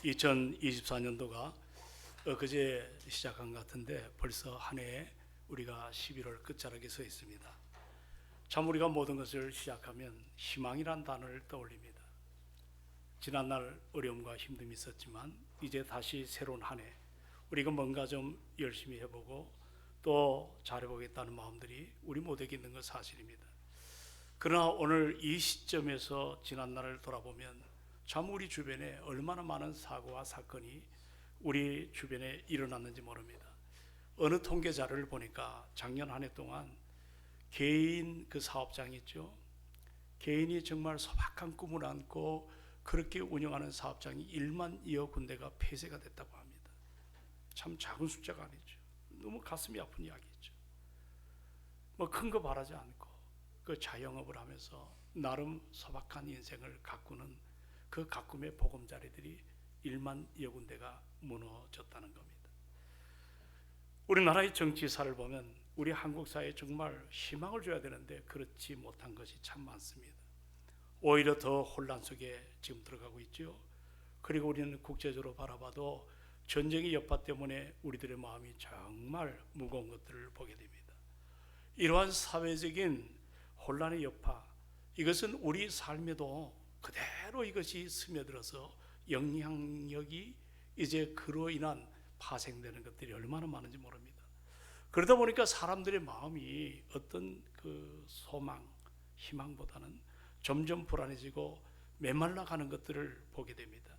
2024년도가 그제 시작한 것 같은데 벌써 한 해 우리가 11월 끝자락에 서 있습니다. 참 우리가 모든 것을 시작하면 희망이란 단어를 떠올립니다. 지난날 어려움과 힘듦이 있었지만 이제 다시 새로운 한 해 우리가 뭔가 좀 열심히 해보고 또 잘해보겠다는 마음들이 우리 모두에게 있는 것 사실입니다. 그러나 오늘 이 시점에서 지난날을 돌아보면 참 우리 주변에 얼마나 많은 사고와 사건이 우리 주변에 일어났는지 모릅니다. 어느 통계 자료를 보니까 작년 한 해 동안 개인 그 사업장이 있죠. 개인이 정말 소박한 꿈을 안고 그렇게 운영하는 사업장이 1만 2여 군데가 폐쇄가 됐다고 합니다. 참 작은 숫자가 아니죠. 너무 가슴이 아픈 이야기죠. 뭐 큰 거 바라지 않고 그 자영업을 하면서 나름 소박한 인생을 가꾸는 그 가꿈의 보금자리들이 1만 2여 군데가 무너졌다는 겁니다. 우리나라의 정치사를 보면 우리 한국 사회에 정말 희망을 줘야 되는데 그렇지 못한 것이 참 많습니다. 오히려 더 혼란 속에 지금 들어가고 있죠. 그리고 우리는 국제적으로 바라봐도 전쟁의 여파 때문에 우리들의 마음이 정말 무거운 것들을 보게 됩니다. 이러한 사회적인 혼란의 여파, 이것은 우리 삶에도 그대로 이것이 스며들어서 영향력이 이제 그로 인한 파생되는 것들이 얼마나 많은지 모릅니다. 그러다 보니까 사람들의 마음이 어떤 그 소망, 희망보다는 점점 불안해지고 메말라가는 것들을 보게 됩니다.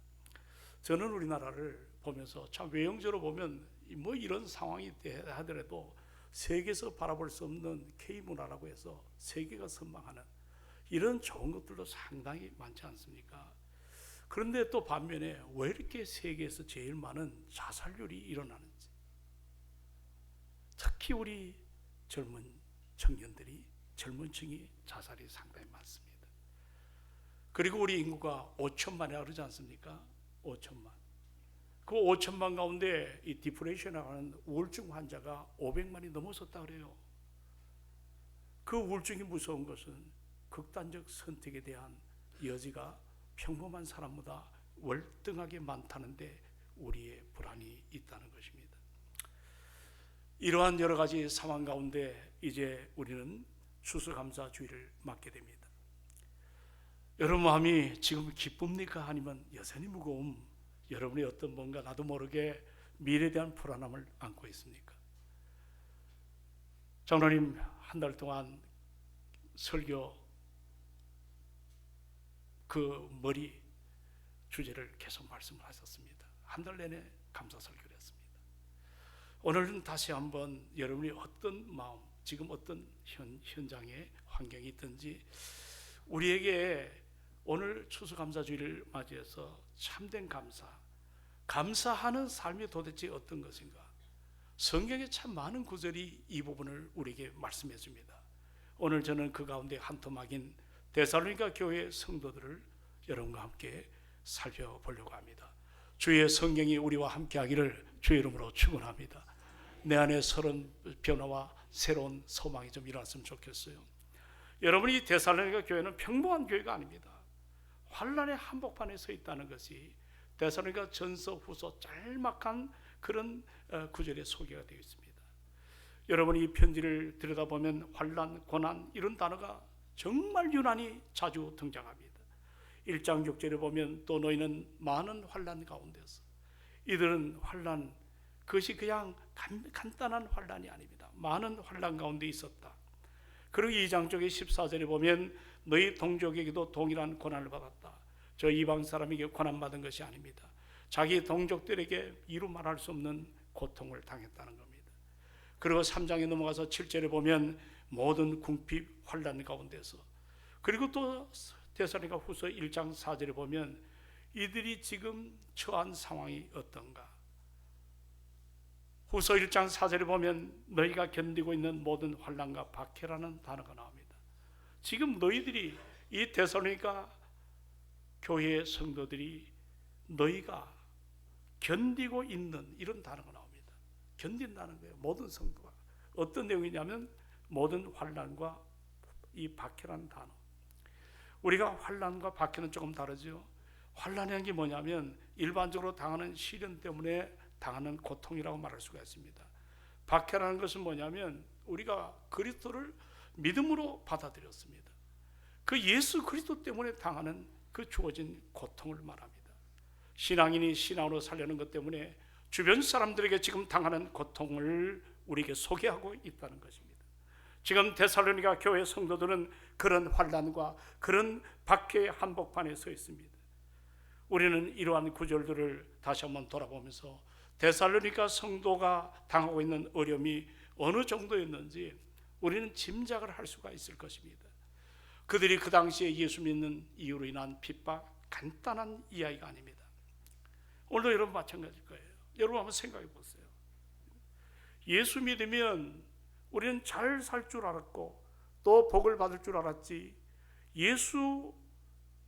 저는 우리나라를 보면서 참 외형적으로 보면 뭐 이런 상황이 하더라도 세계에서 바라볼 수 없는 K문화라고 해서 세계가 선망하는 이런 좋은 것들도 상당히 많지 않습니까? 그런데 또 반면에 왜 이렇게 세계에서 제일 많은 자살률이 일어나는지, 특히 우리 젊은 청년들이, 젊은 층이 자살이 상당히 많습니다. 그리고 우리 인구가 5천만이라고 그러지 않습니까? 5천만. 그 5천만 가운데 이 디프레션이라고 하는 우울증 환자가 500만이 넘어섰다 그래요. 그 우울증이 무서운 것은 극단적 선택에 대한 여지가 평범한 사람보다 월등하게 많다는데 우리의 불안이 있다는 것입니다. 이러한 여러 가지 상황 가운데 이제 우리는 추수감사주의를 맞게 됩니다. 여러분 마음이 지금 기쁩니까? 아니면 여전히 무거움, 여러분의 어떤 뭔가 나도 모르게 미래에 대한 불안함을 안고 있습니까? 장로님 한 달 동안 설교 그 머리 주제를 계속 말씀을 하셨습니다. 한 달 내내 감사 설교를 했습니다. 오늘은 다시 한번 여러분이 어떤 마음, 지금 어떤 현장의 환경이 있든지 우리에게 오늘 추수감사주의를 맞이해서 참된 감사, 감사하는 삶이 도대체 어떤 것인가? 성경에 참 많은 구절이 이 부분을 우리에게 말씀해 줍니다. 오늘 저는 그 가운데 한 토막인 데살로니가 교회 성도들을 여러분과 함께 살펴보려고 합니다. 주의 성경이 우리와 함께 하기를 주의 이름으로 축원합니다. 내 안에 새로운 변화와 새로운 소망이 좀 일어났으면 좋겠어요. 여러분이 데살로니가 교회는 평범한 교회가 아닙니다. 환란의 한복판에 서 있다는 것이 데살로니가 전서 후서 짤막한 그런 구절에 소개가 되어 있습니다. 여러분이 이 편지를 들여다보면 환란, 고난 이런 단어가 정말 유난히 자주 등장합니다. 1장 6절에 보면 또 너희는 많은 환란 가운데서, 이들은 환란, 그것이 그냥 간단한 환란이 아닙니다. 많은 환란 가운데 있었다. 그리고 2장 쪽에 14절에 보면 너희 동족에게도 동일한 고난을 받았다. 저 이방 사람에게 고난받은 것이 아닙니다. 자기 동족들에게 이루 말할 수 없는 고통을 당했다는 겁니다. 그리고 3장에 넘어가서 7절에 보면 모든 궁핍 환란 가운데서, 그리고 또 데살로니가 후서 1장 4절에 보면 이들이 지금 처한 상황이 어떤가. 후서 1장 4절에 보면 너희가 견디고 있는 모든 환난과 박해라는 단어가 나옵니다. 지금 너희들이 이 데살로니가 교회의 성도들이 너희가 견디고 있는 이런 단어가 나옵니다. 견딘다는 거예요. 모든 성도가. 어떤 내용이냐면 모든 환난과 이 박해라는 단어. 우리가 환난과 박해는 조금 다르죠. 환난이라는 게 뭐냐면 일반적으로 당하는 시련 때문에 당하는 고통이라고 말할 수가 있습니다. 박해라는 것은 뭐냐면 우리가 그리스도를 믿음으로 받아들였습니다. 그 예수 그리스도 때문에 당하는 그 주어진 고통을 말합니다. 신앙인이 신앙으로 살려는 것 때문에 주변 사람들에게 지금 당하는 고통을 우리에게 소개하고 있다는 것입니다. 지금 데살로니가 교회 성도들은 그런 환난과 그런 박해의 한복판에 서 있습니다. 우리는 이러한 구절들을 다시 한번 돌아보면서 데살로니가 성도가 당하고 있는 어려움이 어느 정도였는지 우리는 짐작을 할 수가 있을 것입니다. 그들이 그 당시에 예수 믿는 이유로 인한 핍박, 간단한 이야기가 아닙니다. 오늘도 여러분 마찬가지일 거예요. 여러분 한번 생각해 보세요. 예수 믿으면 우리는 잘 살 줄 알았고 또 복을 받을 줄 알았지, 예수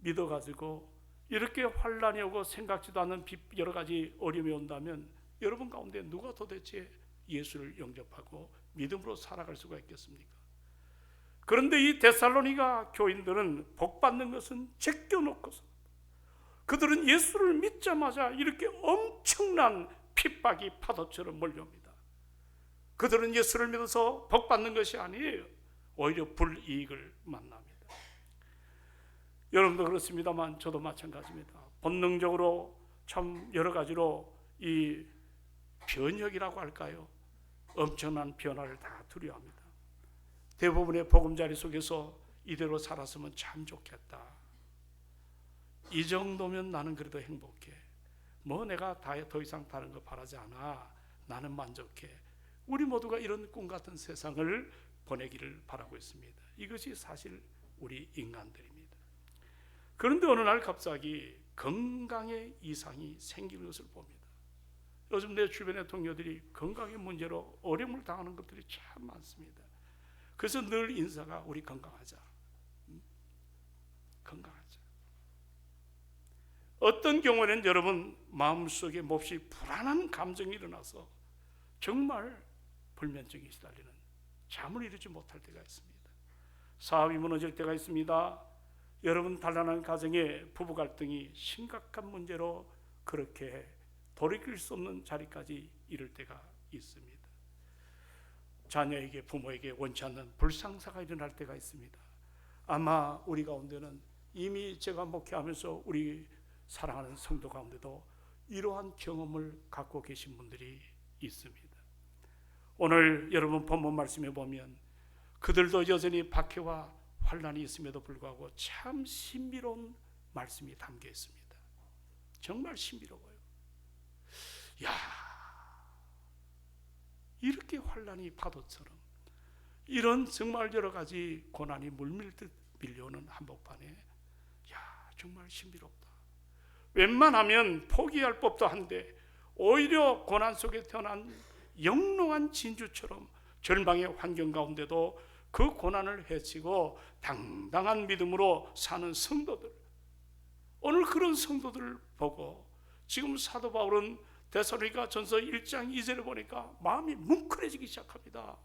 믿어가지고 이렇게 환난이 오고 생각지도 않는 여러 가지 어려움이 온다면 여러분 가운데 누가 도대체 예수를 영접하고 믿음으로 살아갈 수가 있겠습니까? 그런데 이 데살로니가 교인들은 복받는 것은 제껴놓고서 그들은 예수를 믿자마자 이렇게 엄청난 핍박이 파도처럼 몰려옵니다. 그들은 예수를 믿어서 복받는 것이 아니에요. 오히려 불이익을 만납니다. 여러분도 그렇습니다만 저도 마찬가지입니다. 본능적으로 참 여러 가지로 이 변혁이라고 할까요? 엄청난 변화를 다 두려워합니다. 대부분의 보금자리 속에서 이대로 살았으면 참 좋겠다. 이 정도면 나는 그래도 행복해. 뭐 내가 더 이상 다른 거 바라지 않아. 나는 만족해. 우리 모두가 이런 꿈 같은 세상을 보내기를 바라고 있습니다. 이것이 사실 우리 인간들입니다. 그런데 어느 날 갑자기 건강에 이상이 생기는 것을 봅니다. 요즘 내 주변의 동료들이 건강의 문제로 어려움을 당하는 것들이 참 많습니다. 그래서 늘 인사가 우리 건강하자. 건강하자. 어떤 경우에는 여러분 마음속에 몹시 불안한 감정이 일어나서 정말 불면증에 시달리는, 잠을 이루지 못할 때가 있습니다. 사업이 무너질 때가 있습니다. 여러분 단란한 가정에 부부 갈등이 심각한 문제로 그렇게 돌이킬 수 없는 자리까지 이를 때가 있습니다. 자녀에게, 부모에게 원치 않는 불상사가 일어날 때가 있습니다. 아마 우리 가운데는 이미 제가 목회하면서 우리 사랑하는 성도 가운데도 이러한 경험을 갖고 계신 분들이 있습니다. 오늘 여러분 본문 말씀에 보면 그들도 여전히 박해와 환난이 있음에도 불구하고 참 신비로운 말씀이 담겨 있습니다. 정말 신비로워요. 야, 이렇게 환난이 파도처럼, 이런 정말 여러 가지 고난이 물밀듯 밀려오는 한복판에, 야, 정말 신비롭다. 웬만하면 포기할 법도 한데 오히려 고난 속에 태어난 영롱한 진주처럼 절망의 환경 가운데도 그 고난을 헤치고 당당한 믿음으로 사는 성도들, 오늘 그런 성도들을 보고 지금 사도 바울은 데살로니가 전서 1장 2절을 보니까 마음이 뭉클해지기 시작합니다.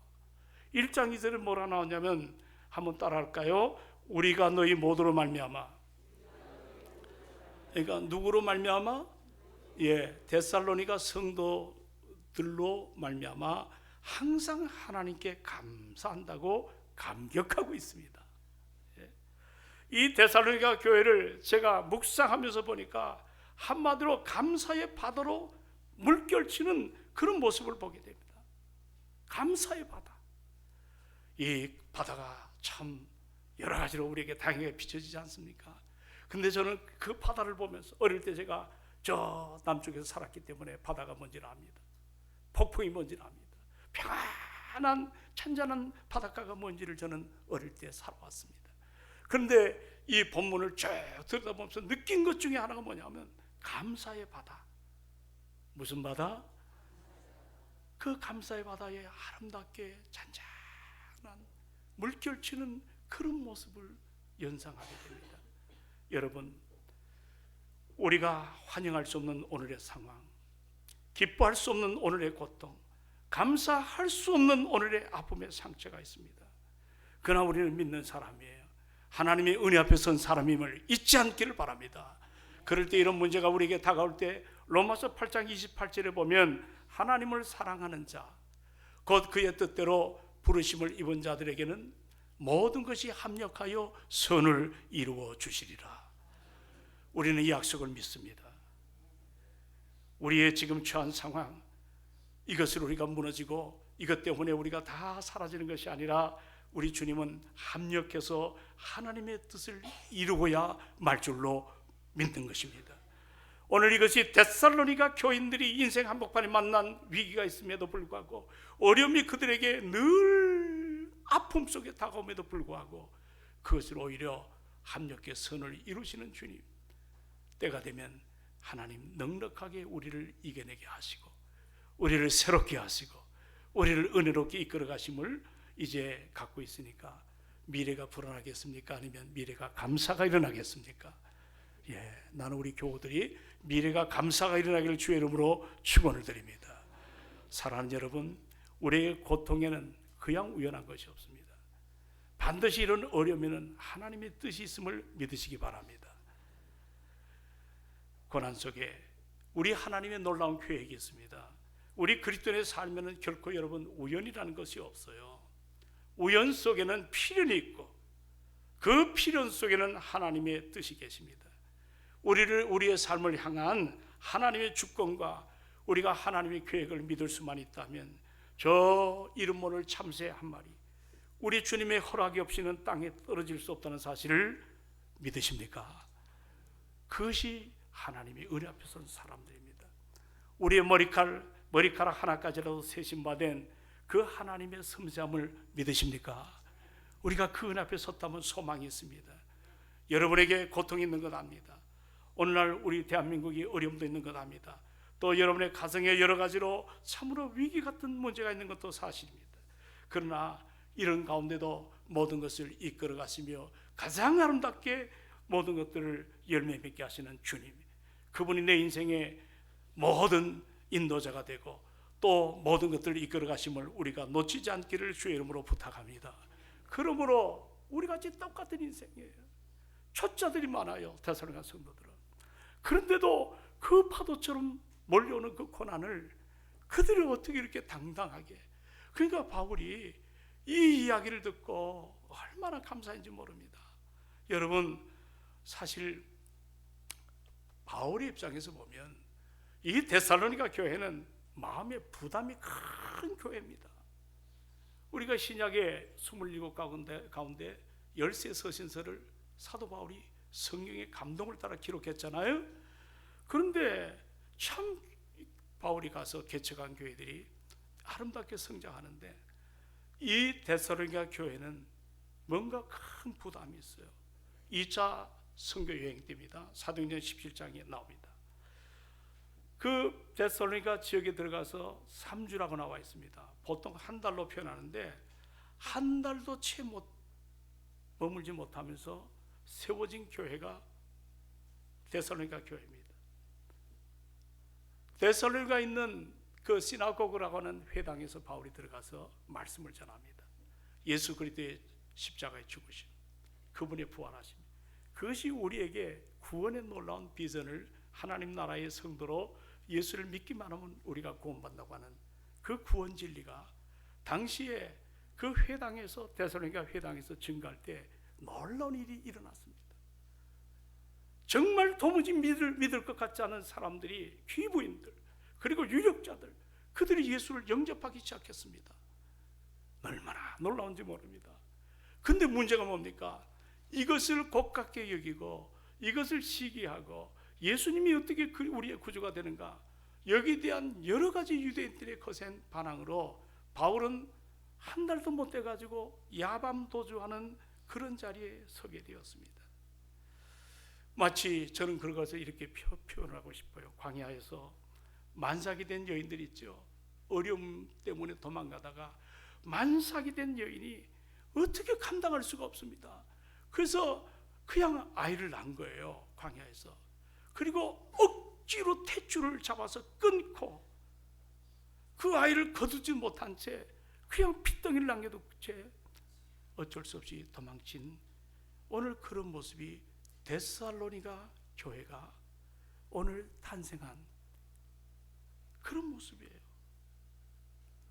1장 2절에 뭐라 나오냐면 한번 따라할까요? 우리가 너희 모두로 말미암아. 그러니까 누구로 말미암아? 데살로니가 성도들로 말미암아 항상 하나님께 감사한다고 감격하고 있습니다. 이 데살로니가 교회를 제가 묵상하면서 보니까 한마디로 감사의 바다로 물결치는 그런 모습을 보게 됩니다. 감사의 바다. 이 바다가 참 여러 가지로 우리에게 다양하게 비춰지지 않습니까? 근데 저는 그 바다를 보면서 어릴 때 제가 저 남쪽에서 살았기 때문에 바다가 뭔지를 압니다. 폭풍이 뭔지를 압니다. 평안한 찬잔한 바닷가가 뭔지를 저는 어릴 때 살아왔습니다. 그런데 이 본문을 쭉 들여다보면서 느낀 것 중에 하나가 뭐냐면 감사의 바다. 무슨 바다? 그 감사의 바다에 아름답게 잔잔한 물결치는 그런 모습을 연상하게 됩니다. 여러분, 우리가 환영할 수 없는 오늘의 상황, 기뻐할 수 없는 오늘의 고통, 감사할 수 없는 오늘의 아픔의 상처가 있습니다. 그러나 우리는 믿는 사람이에요. 하나님의 은혜 앞에 선 사람임을 잊지 않기를 바랍니다. 그럴 때 이런 문제가 우리에게 다가올 때 로마서 8장 28절에 보면 하나님을 사랑하는 자, 곧 그의 뜻대로 부르심을 입은 자들에게는 모든 것이 합력하여 선을 이루어 주시리라. 우리는 이 약속을 믿습니다. 우리의 지금 처한 상황, 이것을 우리가 무너지고 이것 때문에 우리가 다 사라지는 것이 아니라 우리 주님은 합력해서 하나님의 뜻을 이루어야 말 줄로 믿는 것입니다. 오늘 이것이 데살로니가 교인들이 인생 한복판에 만난 위기가 있음에도 불구하고, 어려움이 그들에게 늘 아픔 속에 다가옴에도 불구하고 그것을 오히려 합력해 선을 이루시는 주님, 때가 되면 하나님 넉넉하게 우리를 이겨내게 하시고 우리를 새롭게 하시고 우리를 은혜롭게 이끌어 가심을 이제 갖고 있으니까 미래가 불안하겠습니까? 아니면 미래가 감사가 일어나겠습니까? 나는 우리 교우들이 미래가 감사가 일어나기를 주의 이름으로 축원을 드립니다. 사랑하는 여러분, 우리의 고통에는 그냥 우연한 것이 없습니다. 반드시 이런 어려움에는 하나님의 뜻이 있음을 믿으시기 바랍니다. 고난 속에 우리 하나님의 놀라운 계획이 있습니다. 우리 그리스도인의 삶에는 결코 여러분 우연이라는 것이 없어요. 우연 속에는 필연이 있고 그 필연 속에는 하나님의 뜻이 계십니다. 우리의 삶을 향한 하나님의 주권과 우리가 하나님의 계획을 믿을 수만 있다면 저 이름 모를 참새 한 마리, 우리 주님의 허락이 없이는 땅에 떨어질 수 없다는 사실을 믿으십니까? 그것이 하나님의 은혜 앞에 선 사람들입니다. 우리의 머리카락 하나까지라도 세심받은 그 하나님의 섬세함을 믿으십니까? 우리가 그 은 앞에 섰다면 소망이 있습니다. 여러분에게 고통이 있는 것 압니다. 오늘날 우리 대한민국이 어려움도 있는 것 압니다. 또 여러분의 가정에 여러 가지로 참으로 위기 같은 문제가 있는 것도 사실입니다. 그러나 이런 가운데도 모든 것을 이끌어 가시며 가장 아름답게 모든 것들을 열매 맺게 하시는 주님, 그분이 내 인생의 모든 인도자가 되고 또 모든 것들을 이끌어 가심을 우리가 놓치지 않기를 주의 이름으로 부탁합니다. 그러므로 우리같이 똑같은 인생이에요. 초짜들이 많아요, 데살로니가 성도들은. 그런데도 그 파도처럼 몰려오는 그 고난을 그들이 어떻게 이렇게 당당하게, 그러니까 바울이 이 이야기를 듣고 얼마나 감사한지 모릅니다. 여러분, 사실 바울의 입장에서 보면 이 데살로니가 교회는 마음의 부담이 큰 교회입니다. 우리가 신약의 27 가운데 13 서신서를 사도 바울이 성령의 감동을 따라 기록했잖아요. 그런데 참 바울이 가서 개척한 교회들이 아름답게 성장하는데 이 데살로니가 교회는 뭔가 큰 부담이 있어요. 2차 선교 여행 때입니다. 사도행전 17장에 나옵니다. 그 데살로니가 지역에 들어가서 3주라고 나와 있습니다. 보통 한 달로 표현하는데 한 달도 채 머물지 못하면서 세워진 교회가 데살로니가 교회입니다. 데살로니가 있는 그 시나고그라고 하는 회당에서 바울이 들어가서 말씀을 전합니다. 예수 그리스도의 십자가에 죽으심, 그분의 부활하심, 그것이 우리에게 구원의 놀라운 비전을, 하나님 나라의 성도로 예수를 믿기만 하면 우리가 구원받는다고 하는 그 구원 진리가 당시에 그 회당에서, 데살로니가 회당에서 증거할 때 놀라운 일이 일어났습니다. 정말 도무지 믿을 것 같지 않은 사람들이, 귀부인들 그리고 유력자들, 그들이 예수를 영접하기 시작했습니다. 얼마나 놀라운지 모릅니다. 근데 문제가 뭡니까? 이것을 고깝게 여기고 이것을 시기하고 예수님이 어떻게 우리의 구주가 되는가, 여기에 대한 여러 가지 유대인들의 거센 반항으로 바울은 한 달도 못 돼가지고 야밤 도주하는 그런 자리에 서게 되었습니다. 마치 저는 그것을 이렇게 표현하고 싶어요. 광야에서 만삭이 된 여인들 있죠. 어려움 때문에 도망가다가 만삭이 된 여인이 어떻게 감당할 수가 없습니다. 그래서 그냥 아이를 낳은 거예요, 광야에서. 그리고 억지로 탯줄을 잡아서 끊고 그 아이를 거두지 못한 채 그냥 핏덩이를 남겨둔 채 어쩔 수 없이 도망친 오늘 그런 모습이 데살로니가 교회가 오늘 탄생한 그런 모습이에요.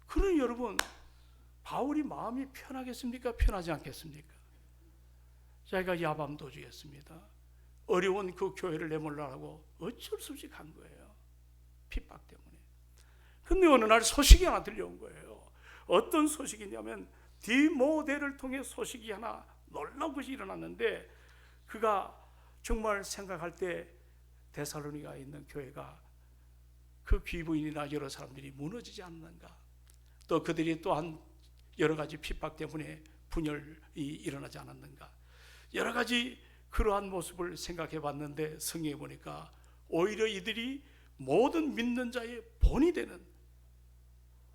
그러니 여러분, 바울이 마음이 편하겠습니까? 편하지 않겠습니까? 자기가 야밤도주였습니다. 어려운 그 교회를 내몰라고 어쩔 수 없이 간 거예요. 핍박 때문에. 근데 어느 날 소식이 하나 들려온 거예요. 어떤 소식이냐면 디모데를 통해 소식이 하나 놀라운 것이 일어났는데, 그가 정말 생각할 때 데살로니가에 있는 교회가 그 귀부인이나 여러 사람들이 무너지지 않는가, 또 그들이 또한 여러 가지 핍박 때문에 분열이 일어나지 않았는가, 여러 가지 그러한 모습을 생각해 봤는데, 성경에 보니까 오히려 이들이 모든 믿는 자의 본이 되는,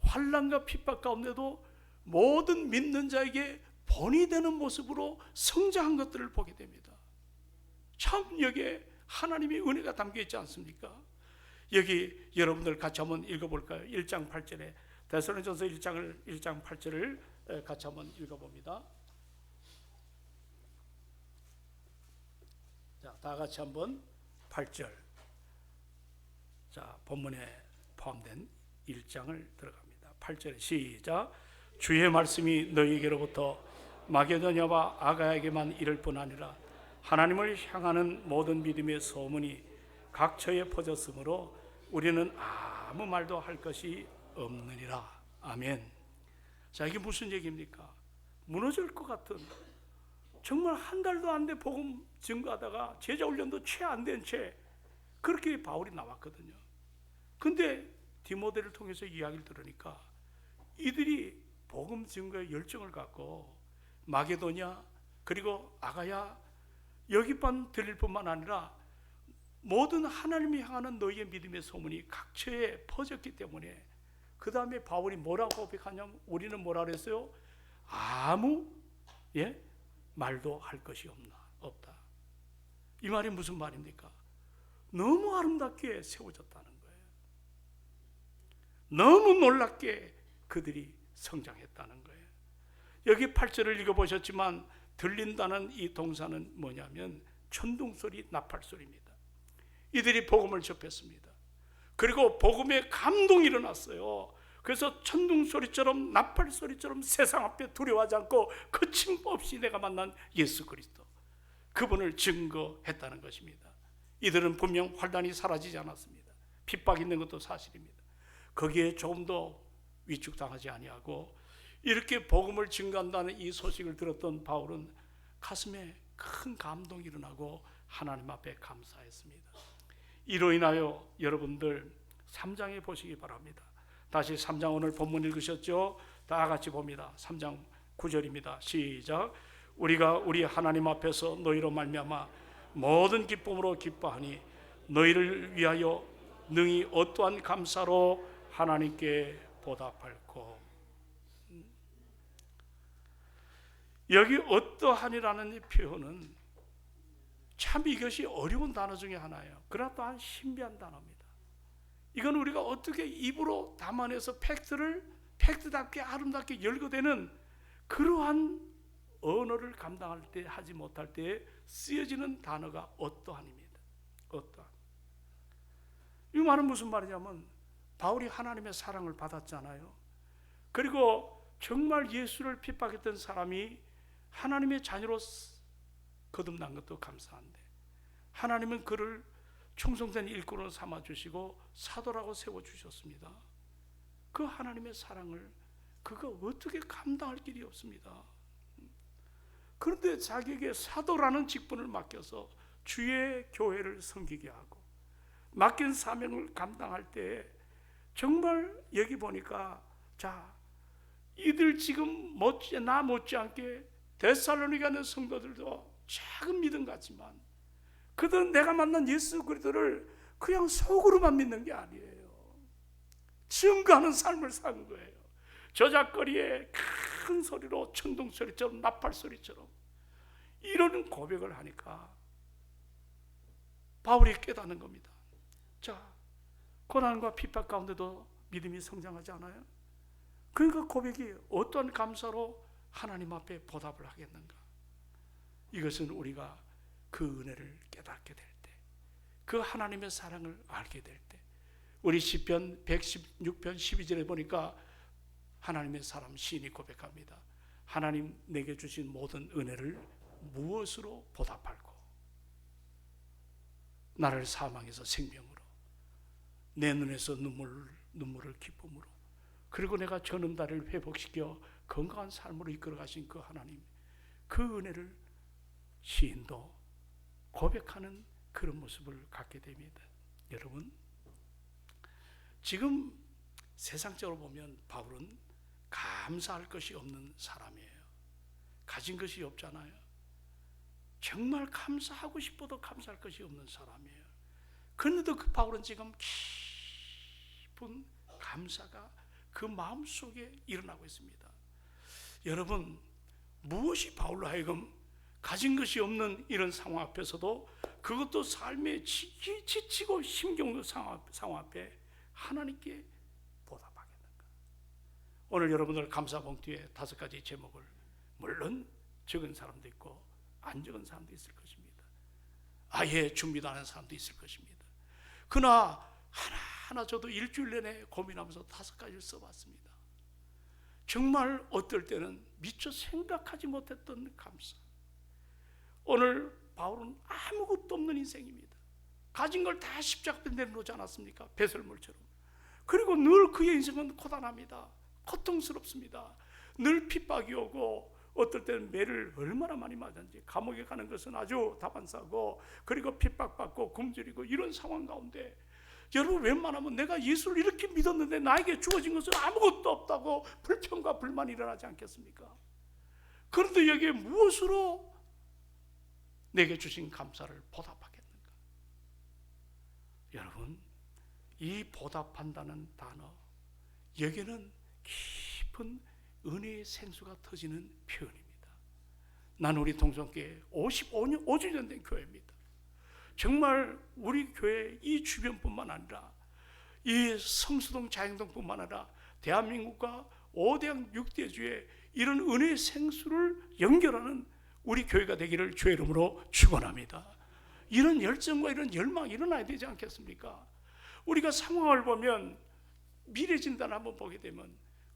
환난과 핍박 가운데도 모든 믿는 자에게 본이 되는 모습으로 성장한 것들을 보게 됩니다. 참 여기에 하나님의 은혜가 담겨 있지 않습니까? 여기 여러분들 같이 한번 읽어볼까요? 1장 8절에 데살로니가전서 1장 8절을 같이 한번 읽어봅니다. 자, 다 같이 한번 8절. 자, 본문에 포함된 1장을 들어갑니다. 8절에 시작. 주의 말씀이 너희에게로부터 마게도냐와 아가야에게만 이를 뿐 아니라 하나님을 향하는 모든 믿음의 소문이 각처에 퍼졌으므로 우리는 아무 말도 할 것이 없느니라. 아멘. 자, 이게 무슨 얘기입니까? 무너질 것 같은, 정말 한 달도 안 돼 복음 증거하다가 제자 훈련도 채 안 된 채 그렇게 바울이 나왔거든요. 근데 디모데를 통해서 이야기를 들으니까 이들이 복음 증거에 열정을 갖고 마게도냐 그리고 아가야 여기만 들릴 뿐만 아니라 모든 하나님이 향하는 너희의 믿음의 소문이 각처에 퍼졌기 때문에, 그 다음에 바울이 뭐라고 고백하냐면 우리는 뭐라 그랬어요? 아무 말도 할 것이 없다. 이 말이 무슨 말입니까? 너무 아름답게 세워졌다는 거예요. 너무 놀랍게 그들이 성장했다는 거예요. 여기 8절을 읽어보셨지만 들린다는 이 동사는 뭐냐면 천둥소리, 나팔소리입니다. 이들이 복음을 접했습니다. 그리고 복음에 감동이 일어났어요. 그래서 천둥소리처럼 나팔소리처럼 세상 앞에 두려워하지 않고 거침없이 내가 만난 예수 그리스도, 그분을 증거했다는 것입니다. 이들은 분명 환난이 사라지지 않았습니다. 핍박이 있는 것도 사실입니다. 거기에 조금 더 위축당하지 아니하고 이렇게 복음을 증거한다는 이 소식을 들었던 바울은 가슴에 큰 감동이 일어나고 하나님 앞에 감사했습니다. 이로 인하여 여러분들 3장에 보시기 바랍니다. 다시 3장 오늘 본문 읽으셨죠? 다 같이 봅니다. 3장 9절입니다. 시작. 우리가 우리 하나님 앞에서 너희로 말미암아 모든 기쁨으로 기뻐하니 너희를 위하여 능히 어떠한 감사로 하나님께 보답할꼬. 여기 어떠하니라는 이 표현은 참 이것이 어려운 단어 중에 하나예요. 그러나 또한 신비한 단어입니다. 이건 우리가 어떻게 입으로 담아내서 팩트답게 아름답게 열거되는 그러한 언어를 감당할 때 하지 못할 때 쓰여지는 단어가 어떠한입니다. 어떠한. 이 말은 무슨 말이냐면 바울이 하나님의 사랑을 받았잖아요. 그리고 정말 예수를 핍박했던 사람이 하나님의 자녀로 거듭난 것도 감사한데, 하나님은 그를 충성된 일꾼으로 삼아주시고 사도라고 세워주셨습니다. 그 하나님의 사랑을 그가 어떻게 감당할 길이 없습니다. 그런데 자기에게 사도라는 직분을 맡겨서 주의 교회를 섬기게 하고 맡긴 사명을 감당할 때 정말 여기 보니까 자, 이들 지금 나 못지않게 데살로니가 있는 성도들도 작은 믿음 같지만 그들은 내가 만난 예수 그리스도를 그냥 속으로만 믿는 게 아니에요. 증거하는 삶을 산 거예요. 저작거리에 큰 소리로 천둥소리처럼 나팔소리처럼 이런 고백을 하니까 바울이 깨닫는 겁니다. 자, 고난과 핍박 가운데도 믿음이 성장하지 않아요? 그러니까 고백이 어떤 감사로 하나님 앞에 보답을 하겠는가? 이것은 우리가 그 은혜를 깨닫게 될 때, 그 하나님의 사랑을 알게 될 때, 우리 시편 116편 12절에 보니까 하나님의 사람 시인이 고백합니다. 하나님 내게 주신 모든 은혜를 무엇으로 보답할꼬? 나를 사망에서 생명으로, 내 눈에서 눈물을 기쁨으로, 그리고 내가 저는 다리를 회복시켜 건강한 삶으로 이끌어 가신 그 하나님, 그 은혜를 시인도 고백하는 그런 모습을 갖게 됩니다. 여러분, 지금 세상적으로 보면 바울은 감사할 것이 없는 사람이에요. 가진 것이 없잖아요. 정말 감사하고 싶어도 감사할 것이 없는 사람이에요. 그런데도 그 바울은 지금 깊은 감사가 그 마음속에 일어나고 있습니다. 여러분, 무엇이 바울로 하여금 가진 것이 없는 이런 상황 앞에서도, 그것도 삶에 지치고 힘겨운 상황 앞에 하나님께 보답하겠는가? 오늘 여러분들 감사 봉투에 5가지 제목을, 물론 적은 사람도 있고 안 적은 사람도 있을 것입니다. 아예 준비도 안 하는 사람도 있을 것입니다. 그러나 하나하나 저도 일주일 내내 고민하면서 5가지를 써봤습니다. 정말 어떨 때는 미처 생각하지 못했던 감사. 오늘 바울은 아무것도 없는 인생입니다. 가진 걸 다 십자가 앞에 내려놓지 않았습니까? 배설물처럼. 그리고 늘 그의 인생은 고단합니다. 고통스럽습니다. 늘 핍박이 오고, 어떨 때는 매를 얼마나 많이 맞았는지, 감옥에 가는 것은 아주 다반사고, 그리고 핍박받고 굶주리고 이런 상황 가운데, 여러분 웬만하면 내가 예수를 이렇게 믿었는데 나에게 주어진 것은 아무것도 없다고 불평과 불만이 일어나지 않겠습니까? 그런데 여기에 무엇으로 내게 주신 감사를 보답하겠는가? 여러분, 이 보답한다는 단어, 여기는 깊은 은혜의 생수가 터지는 표현입니다. 나는 우리 동성교회 55주년 된 교회입니다. 정말 우리 교회 이 주변뿐만 아니라 이 성수동 자영동뿐만 아니라 대한민국과 5대양 6대주에 이런 은혜의 생수를 연결하는 우리 교회가 되기를 주의 이름으로 축원합니다. 이런 열정과 이런 열망이 일어나야 되지 않겠습니까? 우리가 상황을 보면, 미래 진단을 한번 보게 되면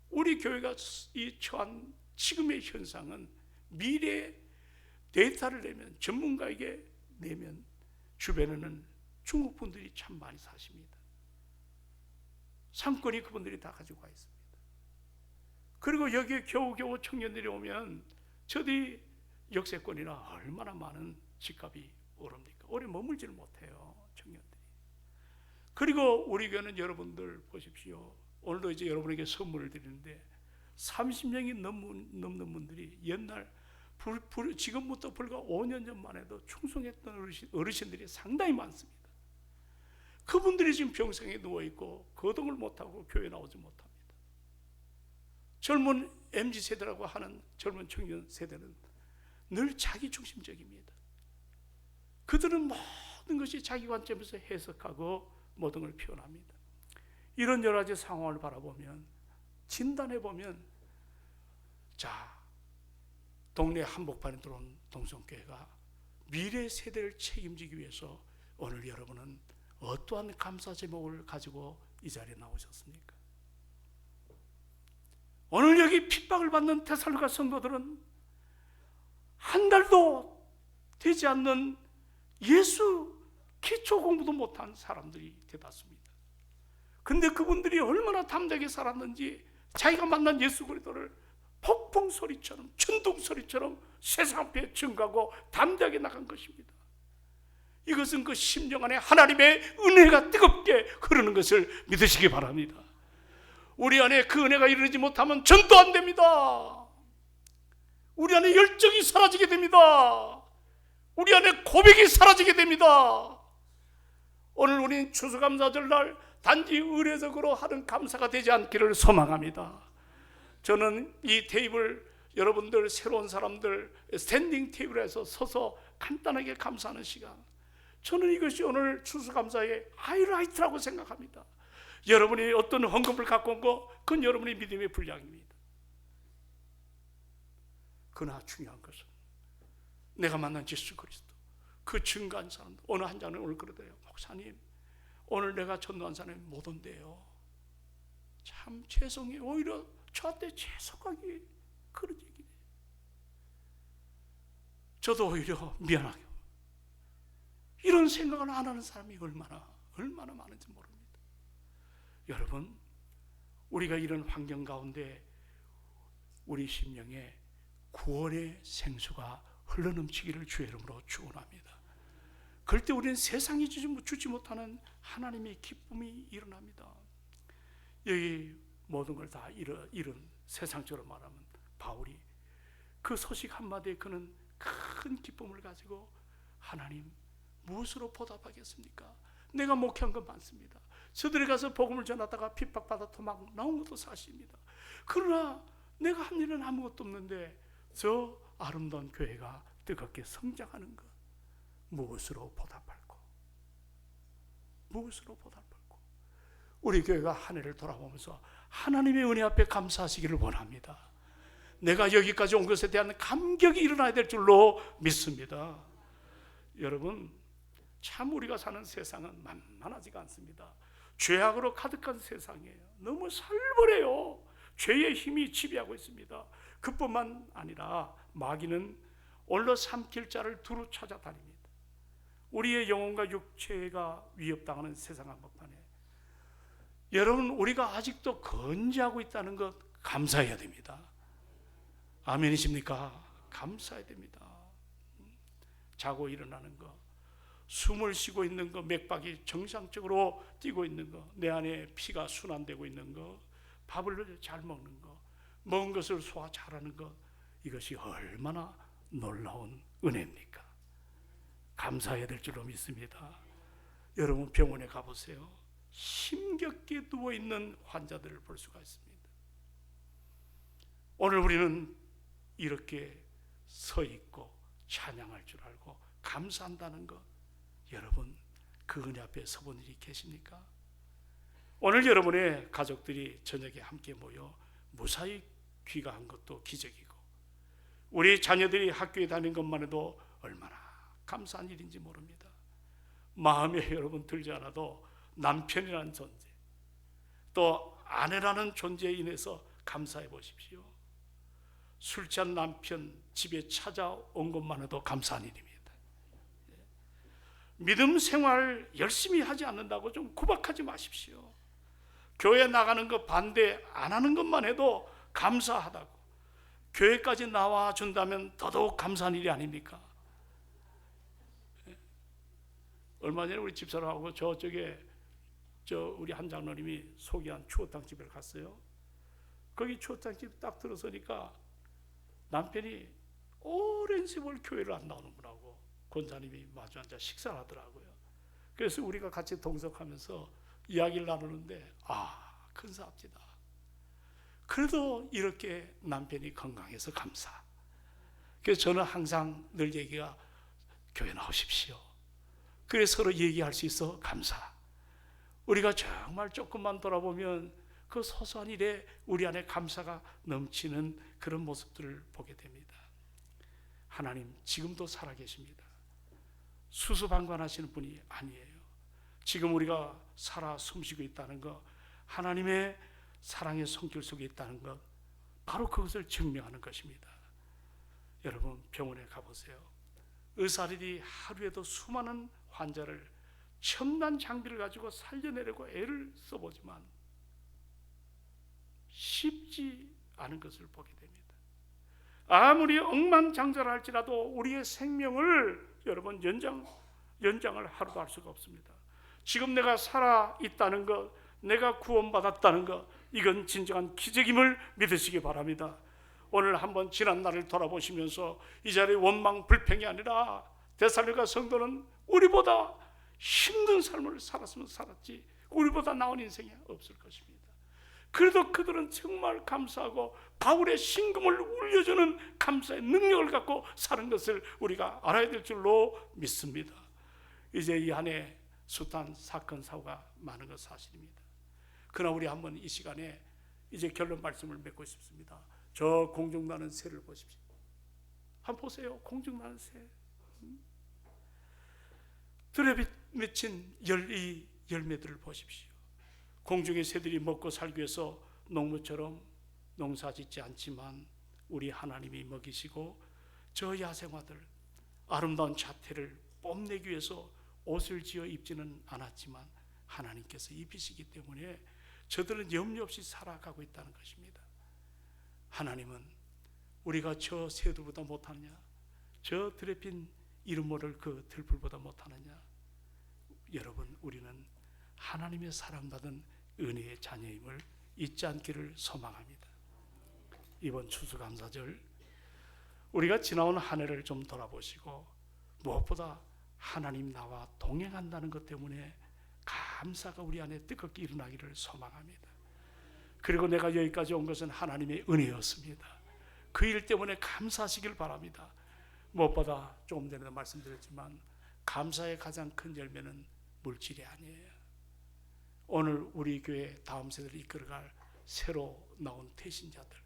우리 교회가 이 처한 지금의 현상은, 미래 데이터를 내면, 전문가에게 내면 주변에는 중국 분들이 참 많이 사십니다. 상권이 그분들이 다 가지고 와 있습니다. 그리고 여기에 겨우겨우 청년들이 오면 저들이 역세권이나 얼마나 많은 집값이 오릅니까? 오래 머물지를 못해요, 청년들이. 그리고 우리 교회는 여러분들 보십시오. 오늘도 이제 여러분에게 선물을 드리는데 30명이 넘는 분들이 옛날 지금부터 불과 5년 전만 해도 충성했던 어르신들이 상당히 많습니다. 그분들이 지금 병상에 누워있고 거동을 못하고 교회 나오지 못합니다. 젊은 MZ세대라고 하는 젊은 청년 세대는 늘 자기 중심적입니다. 그들은 모든 것이 자기 관점에서 해석하고 모든 걸 표현합니다. 이런 여러 가지 상황을 바라보면, 진단해보면, 자, 동네 한복판에 들어온 동성교회가 미래 세대를 책임지기 위해서 오늘 여러분은 어떠한 감사 제목을 가지고 이 자리에 나오셨습니까? 오늘 여기 핍박을 받는 데살로니가 성도들은 한 달도 되지 않는 예수 기초 공부도 못한 사람들이 대다수입니다. 근데 그분들이 얼마나 담대하게 살았는지, 자기가 만난 예수 그리스도를 폭풍 소리처럼, 천둥 소리처럼 세상 앞에 증거하고 담대하게 나간 것입니다. 이것은 그 심령 안에 하나님의 은혜가 뜨겁게 흐르는 것을 믿으시기 바랍니다. 우리 안에 그 은혜가 이르지 못하면 전도 안 됩니다. 우리 안에 열정이 사라지게 됩니다. 우리 안에 고백이 사라지게 됩니다. 오늘 우리는 추수감사절날 단지 의례적으로 하는 감사가 되지 않기를 소망합니다. 저는 이 테이블, 여러분들 새로운 사람들 스탠딩 테이블에서 서서 간단하게 감사하는 시간, 저는 이것이 오늘 추수감사의 하이라이트라고 생각합니다. 여러분이 어떤 헌금을 갖고 온 거, 그건 여러분의 믿음의 분량입니다. 그러나 중요한 것은 내가 만난 예수 그리스도, 그 증거한 사람 어느 한 자는 오늘 그러더래요. 목사님, 오늘 내가 전도한 사람이 못 온대요. 참 죄송해요. 오히려 저한테 죄송하게 그런 얘기를 해요. 저도 오히려 미안하게 이런 생각을 안 하는 사람이 얼마나 많은지 모릅니다. 여러분, 우리가 이런 환경 가운데 우리 심령에 구원의 생수가 흘러넘치기를 주의 이름으로 축원합니다. 그럴 때 우리는 세상이 주지 못하는 하나님의 기쁨이 일어납니다. 여기 모든 걸 다 잃은 세상적으로 말하면 바울이 그 소식 한마디에 그는 큰 기쁨을 가지고 하나님 무엇으로 보답하겠습니까? 내가 목회한 건 많습니다. 저들에 가서 복음을 전하다가 핍박받아 도망 나온 것도 사실입니다. 그러나 내가 한 일은 아무것도 없는데 저 아름다운 교회가 뜨겁게 성장하는 것 무엇으로 보답할까? 무엇으로 보답할까? 우리 교회가 한 해를 돌아보면서 하나님의 은혜 앞에 감사하시기를 원합니다. 내가 여기까지 온 것에 대한 감격이 일어나야 될 줄로 믿습니다. 여러분, 참 우리가 사는 세상은 만만하지가 않습니다. 죄악으로 가득한 세상이에요. 너무 살벌해요. 죄의 힘이 지배하고 있습니다. 그뿐만 아니라 마귀는 올로 삼킬 자를 두루 찾아다닙니다. 우리의 영혼과 육체가 위협당하는 세상 한복판에 여러분, 우리가 아직도 건재하고 있다는 것 감사해야 됩니다. 아멘이십니까? 감사해야 됩니다. 자고 일어나는 것, 숨을 쉬고 있는 것, 맥박이 정상적으로 뛰고 있는 것, 내 안에 피가 순환되고 있는 것, 밥을 잘 먹는 것, 먹은 것을 소화 잘하는 것, 이것이 얼마나 놀라운 은혜입니까? 감사해야 될 줄로 믿습니다. 여러분, 병원에 가보세요. 힘겹게 누워있는 환자들을 볼 수가 있습니다. 오늘 우리는 이렇게 서 있고 찬양할 줄 알고 감사한다는 것, 여러분 그 은혜 앞에 서본 일이 계십니까? 오늘 여러분의 가족들이 저녁에 함께 모여 무사히 귀가한 것도 기적이고, 우리 자녀들이 학교에 다니는 것만 해도 얼마나 감사한 일인지 모릅니다. 마음에 여러분 들지 않아도 남편이라는 존재, 또 아내라는 존재에 인해서 감사해 보십시오. 술 취한 남편 집에 찾아온 것만 해도 감사한 일입니다. 믿음 생활 열심히 하지 않는다고 좀 구박하지 마십시오. 교회 나가는 거 반대 안 하는 것만 해도 감사하다고, 교회까지 나와 준다면 더더욱 감사한 일이 아닙니까? 얼마 전에 우리 집사람하고 저쪽에 우리 한 장로님이 소개한 추어탕집을 갔어요. 거기 추어탕집 딱 들어서니까 남편이 오랜 세월 교회를 안 나오는구나고 권사님이 마주 앉아 식사를 하더라고요. 그래서 우리가 같이 동석하면서 이야기를 나누는데, 근사합니다. 그래도 이렇게 남편이 건강해서 감사. 그래서 저는 항상 늘 얘기가 교회 나오십시오. 그래서 서로 얘기할 수 있어 감사. 우리가 정말 조금만 돌아보면 그 소소한 일에 우리 안에 감사가 넘치는 그런 모습들을 보게 됩니다. 하나님 지금도 살아계십니다. 수수방관하시는 분이 아니에요. 지금 우리가 살아 숨쉬고 있다는 것, 하나님의 사랑의 손길 속에 있다는 것, 바로 그것을 증명하는 것입니다. 여러분, 병원에 가보세요. 의사들이 하루에도 수많은 환자를 첨단 장비를 가지고 살려내려고 애를 써보지만 쉽지 않은 것을 보게 됩니다. 아무리 억만장자라 할지라도 우리의 생명을 여러분 연장을 하루도 할 수가 없습니다. 지금 내가 살아있다는 것, 내가 구원받았다는 것, 이건 진정한 기적임을 믿으시기 바랍니다. 오늘 한번 지난 날을 돌아보시면서 이 자리에 원망 불평이 아니라 데살로니가 성도는 우리보다 힘든 삶을 살았으면 살았지 우리보다 나은 인생이 없을 것입니다. 그래도 그들은 정말 감사하고 바울의 신금을 울려주는 감사의 능력을 갖고 사는 것을 우리가 알아야 될 줄로 믿습니다. 이제 이 한 해 숱한 사건 사고가 많은 것 사실입니다. 그러나 우리 한번 이 시간에 이제 결론 말씀을 맺고 싶습니다. 저 공중 나는 새를 보십시오. 한번 보세요. 공중 나는 새. 들에 맺힌 이 열매들을 보십시오. 공중의 새들이 먹고 살기 위해서 농부처럼 농사짓지 않지만 우리 하나님이 먹이시고, 저 야생화들 아름다운 자태를 뽐내기 위해서 옷을 지어 입지는 않았지만 하나님께서 입히시기 때문에 저들은 염려 없이 살아가고 있다는 것입니다. 하나님은 우리가 저 새들보다 못하느냐, 저 들에 핀 이름 모를 그 들풀보다 못하느냐? 여러분, 우리는 하나님의 사랑받은 은혜의 자녀임을 잊지 않기를 소망합니다. 이번 추수감사절 우리가 지나온 한 해를 좀 돌아보시고, 무엇보다 하나님 나와 동행한다는 것 때문에 감사가 우리 안에 뜨겁게 일어나기를 소망합니다. 그리고 내가 여기까지 온 것은 하나님의 은혜였습니다. 그 일 때문에 감사하시길 바랍니다. 무엇보다 조금 전에 말씀드렸지만 감사의 가장 큰 열매는 물질이 아니에요. 오늘 우리 교회 다음 세대를 이끌어갈 새로 나온 태신자들,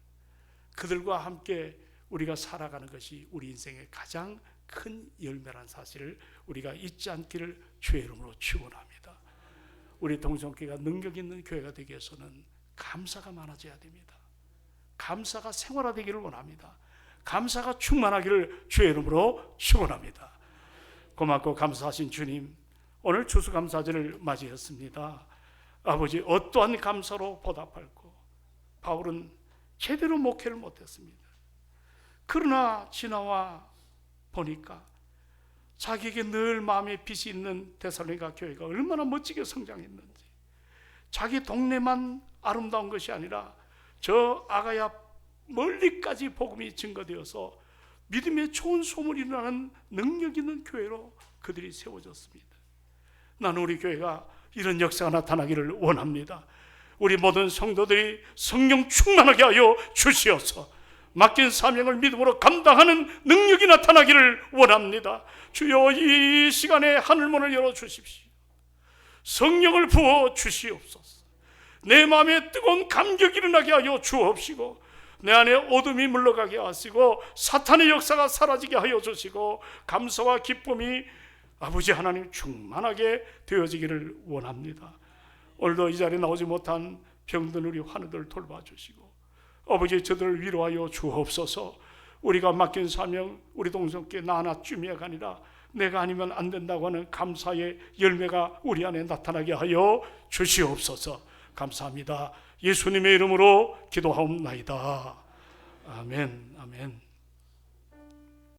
그들과 함께 우리가 살아가는 것이 우리 인생의 가장 큰 열매라는 사실을 우리가 잊지 않기를 주의 이름으로 축원합니다. 우리 동성교회가 능력 있는 교회가 되기 위해서는 감사가 많아져야 됩니다. 감사가 생활화되기를 원합니다. 감사가 충만하기를 주의 이름으로 축원합니다. 고맙고 감사하신 주님, 오늘 추수감사절을 맞이했습니다. 아버지, 어떠한 감사로 보답할고, 바울은 제대로 목회를 못했습니다. 그러나 지나와 보니까 자기에게 늘 마음에 빛이 있는 데살로니가 교회가 얼마나 멋지게 성장했는지, 자기 동네만 아름다운 것이 아니라 저 아가야 멀리까지 복음이 증거되어서 믿음의 좋은 소문이 일어나는 능력 있는 교회로 그들이 세워졌습니다. 나는 우리 교회가 이런 역사가 나타나기를 원합니다. 우리 모든 성도들이 성령 충만하게 하여 주시어서 맡긴 사명을 믿음으로 감당하는 능력이 나타나기를 원합니다. 주여, 이 시간에 하늘문을 열어주십시오. 성령을 부어 주시옵소서. 내 마음에 뜨거운 감격이 일어나게 하여 주옵시고, 내 안에 어둠이 물러가게 하시고 사탄의 역사가 사라지게 하여 주시고, 감사와 기쁨이 아버지 하나님 충만하게 되어지기를 원합니다. 오늘도 이 자리에 나오지 못한 병든 우리 환우들 돌봐주시고, 아버지 저들을 위로하여 주옵소서. 우리가 맡긴 사명, 우리 동성께 나 하나쯤이가 아니라 내가 아니면 안 된다고 하는 감사의 열매가 우리 안에 나타나게 하여 주시옵소서. 감사합니다. 예수님의 이름으로 기도하옵나이다. 아멘, 아멘.